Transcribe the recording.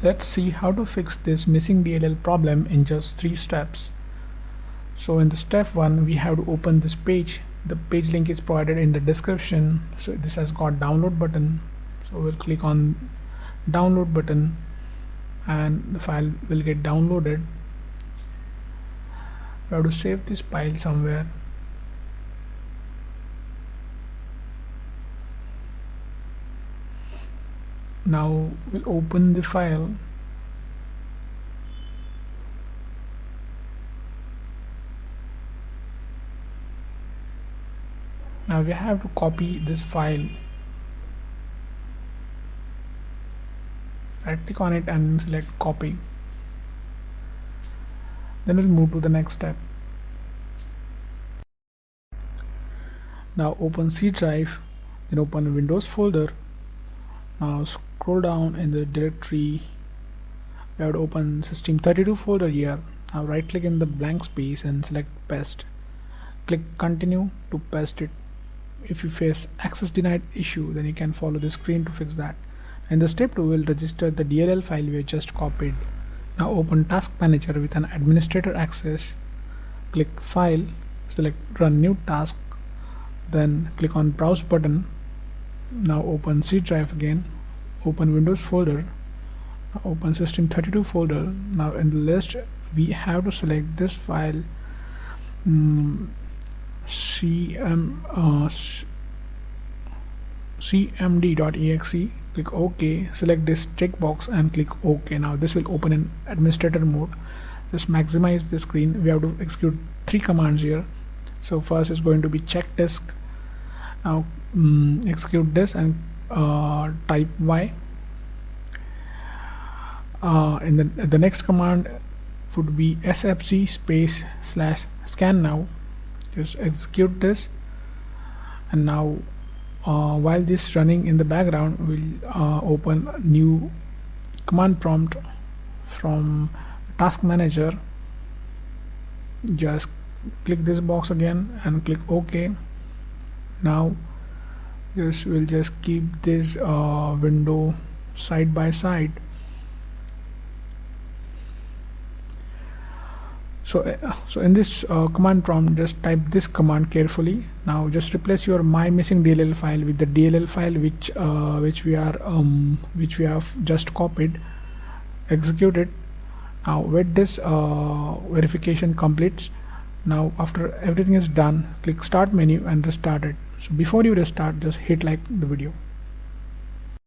Let's see how to fix this missing DLL problem in just 3 steps. So in the step 1, we have to open this page. The page link is provided in the description. So this has got download button. So we'll click on download button and the file will get downloaded. We have to save this file somewhere. Now we'll open the file. Now we have to copy this file. Right click on it and select copy. Then we'll move to the next step. Now open C drive, then open Windows folder. Now scroll down in the directory. We have to open System32 folder here. Now right click in the blank space and select paste. Click continue to paste it. If you face access denied issue, then you can follow the screen to fix that. In the step 2, we'll register the DLL file we just copied. Now open task manager with an administrator access. Click file, select run new task, then click on browse button. Now open C drive again, open Windows folder, open System32 folder. Now in the list we have to select this file, cmd.exe. Click OK, select this checkbox and click OK. Now this will open in administrator mode. Just maximize the screen. We have to execute 3 commands here. So first is going to be check disk. Now execute this and type Y. In the next command would be sfc space / scan now. Just execute this, and now while this running in the background, we'll open new command prompt from task manager. Just click this box again and click OK. Now we'll just keep this window side by side. So in this command prompt, just type this command carefully. Now just replace your my missing DLL file with the DLL file which we have just copied. Execute it. Now wait this verification completes. Now after everything is done, click start menu and restart it. So before you restart, just hit like the video.